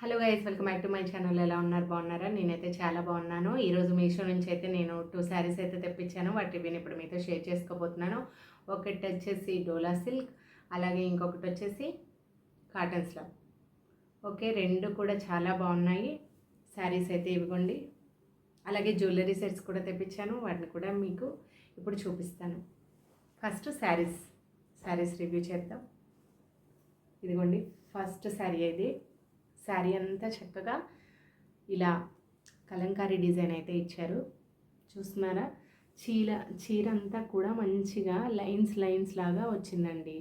Hello guys, welcome back to my channel. ఎలా ఉన్నారు? బాగున్నారా? నేనైతే చాలా బాగున్నాను. ఈరోజు మీషో నుంచి అయితే నేను 2 శారీస్ అయితే తెప్పించాను. వాటిని ఇప్పుడు మీతో షేర్ చేసుకోబోతున్నాను. ఒకటి వచ్చేసి డోలా సిల్క్, అలాగే ఇంకొకటి వచ్చేసి కాటన్ స్లబ్. ఓకే, రెండు కూడా చాలా బాగున్నాయి శారీస్ అయితే. ఇవ్వండి. అలాగే జ్యువెలరీ సెట్స్ కూడా తెప్పించాను. వాటిని కూడా మీకు ఇప్పుడు చూపిస్తాను. ఫస్ట్ శారీస్ రివ్యూ చేద్దాం. ఇదిగోండి, ఫస్ట్ శారీ ఇది. శారీ అంతా చక్కగా ఇలా కలంకారీ డిజైన్ అయితే ఇచ్చారు. చూస్తున్నారా? చీర అంతా కూడా మంచిగా లైన్స్ లాగా వచ్చిందండి.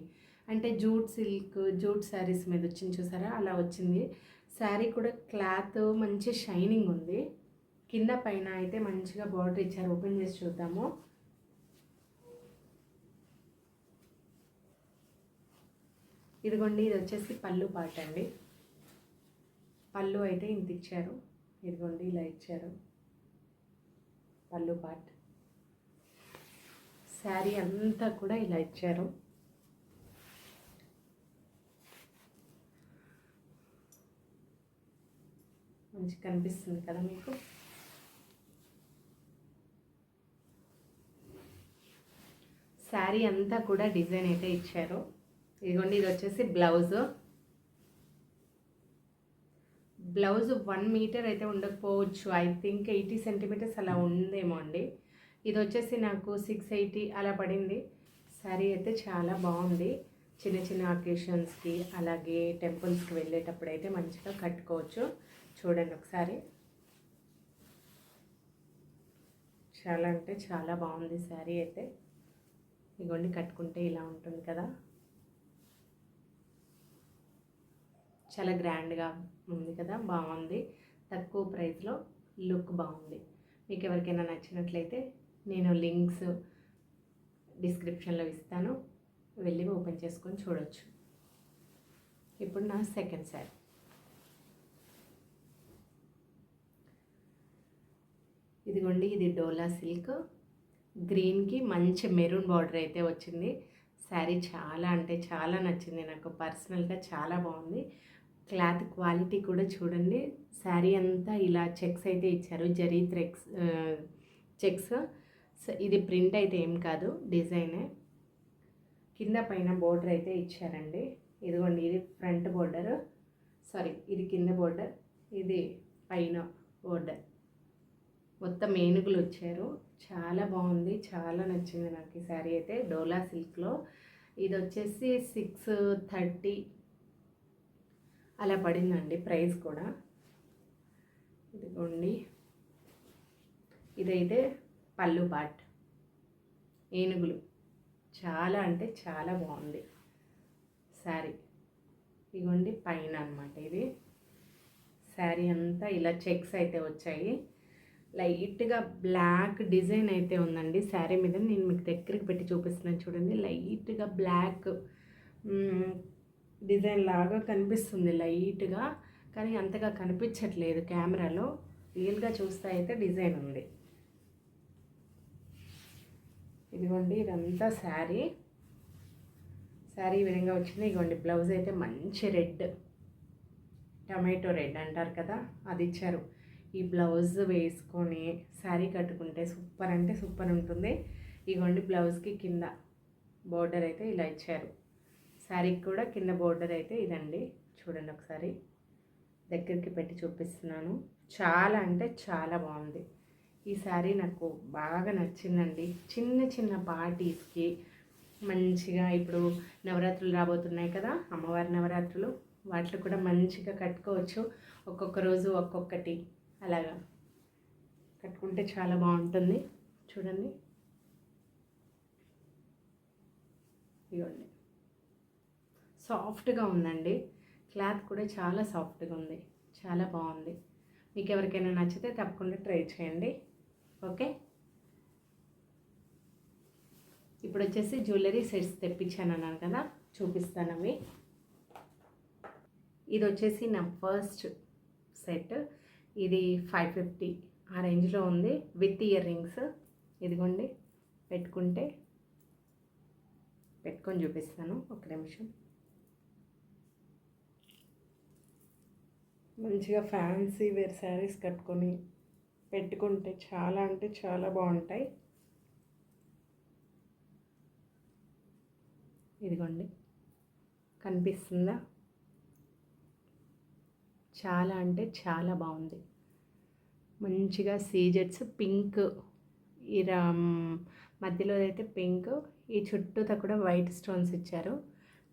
అంటే జూట్ శారీస్ మీద వచ్చింది చూసారా, అలా వచ్చింది. శారీ కూడా క్లాత్ మంచి షైనింగ్ ఉంది. కింద పైన అయితే మంచిగా బార్డర్ ఇచ్చారు. ఓపెన్ చేసి చూద్దాము. ఇదిగోండి, ఇది వచ్చేసి పళ్ళు పాట అండి. పళ్ళు అయితే ఇంత ఇచ్చారు. ఇదిగోండి, ఇలా ఇచ్చారు పళ్ళు పార్ట్. శారీ అంతా కూడా ఇలా ఇచ్చారు. మంచి కనిపిస్తుంది కదా మీకు. శారీ అంతా కూడా డిజైన్ అయితే ఇచ్చారు. ఇదిగోండి, ఇది వచ్చేసి బ్లౌజ్ 1 మీటర్ అయితే ఉండకపోవచ్చు. ఐ థింక్ 80 సెంటీమీటర్స్ అలా ఉందేమో అండి. ఇది వచ్చేసి నాకు 680 అలా పడింది. శారీ అయితే చాలా బాగుంది. చిన్న చిన్న అకేషన్స్కి అలాగే టెంపుల్స్కి వెళ్ళేటప్పుడు అయితే మంచిగా కట్టుకోవచ్చు. చూడండి ఒకసారి. చాలా అంటే చాలా బాగుంది శారీ అయితే. ఇదిగోండి, కట్టుకుంటే ఇలా ఉంటుంది కదా. చాలా గ్రాండ్గా ఉంది కదా, బాగుంది. తక్కువ ప్రైస్లో లుక్ బాగుంది. మీకు ఎవరికైనా నచ్చినట్లయితే నేను లింక్స్ డిస్క్రిప్షన్లో ఇస్తాను, వెళ్ళి ఓపెన్ చేసుకొని చూడొచ్చు. ఇప్పుడు నా సెకండ్ శారీ. ఇదిగోండి, ఇది డోలా సిల్క్. గ్రీన్కి మంచి మెరూన్ బార్డర్ అయితే వచ్చింది. శారీ చాలా అంటే చాలా నచ్చింది నాకు. పర్సనల్గా చాలా బాగుంది. క్లాత్ క్వాలిటీ కూడా చూడండి. శారీ అంతా ఇలా చెక్స్ అయితే ఇచ్చారు, జరీ చెక్స్. ఇది ప్రింట్ అయితే ఏం కాదు, డిజైనే. కింద పైన బోర్డర్ అయితే ఇచ్చారండి. ఇదిగోండి, ఇది ఫ్రంట్ బోర్డర్, ఇది కింద బోర్డర్, ఇది పైన బోర్డర్. మొత్తం ఏనుగులు వచ్చారు. చాలా బాగుంది, చాలా నచ్చింది నాకు ఈ శారీ అయితే. డోలా సిల్క్లో ఇది వచ్చేసి 630 అలా పడిందండి ప్రైస్ కూడా. ఇదిగోండి, ఇదైతే పళ్ళు పాట్, ఏనుగులు. చాలా అంటే చాలా బాగుంది శారీ. ఇదిగోండి, పైన అన్నమాట ఇది. శారీ అంతా ఇలా చెక్స్ అయితే వచ్చాయి. లైట్గా బ్లాక్ డిజైన్ అయితే ఉందండి శారీ మీద. నేను మీకు దగ్గరికి పెట్టి చూపిస్తున్నాను చూడండి. లైట్గా బ్లాక్ డిజైన్ లాగా కనిపిస్తుంది లైట్గా, కానీ అంతగా కనిపించట్లేదు కెమెరాలో. రియల్గా చూస్తే అయితే డిజైన్ ఉంది. ఇదిగోండి, ఇదంతా శారీ ఈ విధంగా వచ్చింది. ఇదిగోండి, బ్లౌజ్ అయితే మంచి రెడ్, టమాటో రెడ్ అంటారు కదా, అది ఇచ్చారు. ఈ బ్లౌజ్ వేసుకొని శారీ కట్టుకుంటే సూపర్ అంటే సూపర్ ఉంటుంది. ఇదిగోండి, బ్లౌజ్కి కింద బోర్డర్ అయితే ఇలా ఇచ్చారు. శారీకి కూడా కింద బోర్డర్ అయితే ఇదండి. చూడండి ఒకసారి, దగ్గరికి పెట్టి చూపిస్తున్నాను. చాలా అంటే చాలా బాగుంది ఈ శారీ. నాకు బాగా నచ్చిందండి. చిన్న చిన్న పార్టీస్కి మంచిగా, ఇప్పుడు నవరాత్రులు రాబోతున్నాయి కదా, అమ్మవారి నవరాత్రులు, వాటిలో కూడా మంచిగా కట్టుకోవచ్చు. ఒక్కొక్క రోజు ఒక్కొక్కటి అలాగా కట్టుకుంటే చాలా బాగుంటుంది. చూడండి, ఇవ్వండి. సాఫ్ట్గా ఉందండి, క్లాత్ కూడా చాలా సాఫ్ట్గా ఉంది, చాలా బాగుంది. మీకు ఎవరికైనా నచ్చితే తప్పకుండా ట్రై చేయండి. ఓకే, ఇప్పుడు వచ్చేసి జ్యువెలరీ సెట్స్ తెప్పించాను అన్నాను కదా, చూపిస్తాను అవి. ఇది వచ్చేసి నా ఫస్ట్ సెట్. ఇది 550 ఆ రేంజ్లో ఉంది, విత్ ఇయర్ రింగ్స్. ఇదిగోండి, పెట్టుకొని చూపిస్తాను, ఒక నిమిషం. మంచిగా ఫ్యాన్సీ వేర్ శారీస్ కట్టుకొని పెట్టుకుంటే చాలా అంటే చాలా బాగుంటాయి. ఇదిగోండి, కనిపిస్తుందా? చాలా అంటే చాలా బాగుంది. మంచిగా సీజెట్స్ పింక్, ఈ మధ్యలో అయితే పింక్, ఈ చుట్టూతా కూడా వైట్ స్టోన్స్ ఇచ్చారు.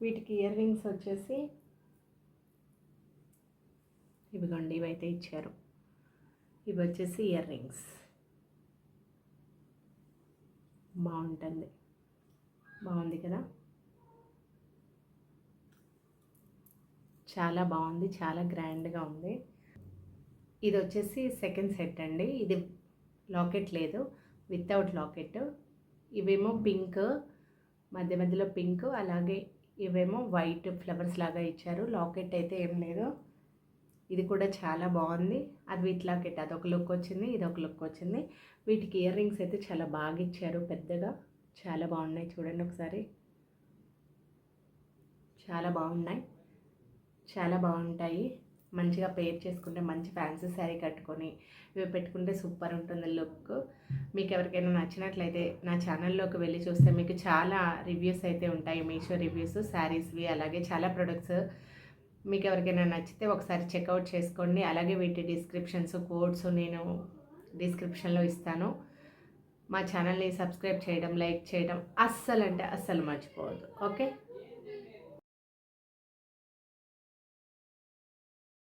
వీటికి ఇయర్ రింగ్స్ వచ్చేసి ఇవిగోండి, ఇవైతే ఇచ్చారు. ఇవి వచ్చేసి ఇయర్ రింగ్స్. బాగుంది కదా? చాలా బాగుంది, చాలా గ్రాండ్గా ఉంది. ఇది వచ్చేసి సెకండ్ సెట్ అండి. ఇది లాకెట్ లేదు, వితౌట్ లాకెట్. ఇవేమో పింక్, మధ్యలో పింక్, అలాగే ఇవేమో వైట్ ఫ్లవర్స్ లాగా ఇచ్చారు. లాకెట్ అయితే ఏం లేదు. ఇది కూడా చాలా బాగుంది. అది విత్ లాకెట్, అదొక లుక్ వచ్చింది, ఇది ఒక లుక్ వచ్చింది. వీటికి ఇయర్ రింగ్స్ అయితే చాలా బాగా ఇచ్చారు, పెద్దగా చాలా బాగున్నాయి. చూడండి ఒకసారి, చాలా బాగున్నాయి, చాలా బాగుంటాయి. మంచిగా పేర్ చేసుకుంటే మంచి ఫ్యాన్సీ శారీ కట్టుకొని ఇవి పెట్టుకుంటే సూపర్ ఉంటుంది లుక్. మీకు ఎవరికైనా నచ్చినట్లయితే నా ఛానల్లోకి వెళ్ళి చూస్తే మీకు చాలా రివ్యూస్ అయితే ఉంటాయి, మీషో రివ్యూస్, శారీస్వి, అలాగే చాలా ప్రొడక్ట్స్. మీకు ఎవరికైనా నచ్చితే ఒకసారి చెక్అవుట్ చేసుకోండి. అలాగే వీటి డిస్క్రిప్షన్స్, కోడ్స్ నేను డిస్క్రిప్షన్లో ఇస్తాను. మా ఛానల్ని సబ్స్క్రైబ్ చేయడం, లైక్ చేయడం అస్సలు అంటే అస్సలు మర్చిపోవద్దు. ఓకే.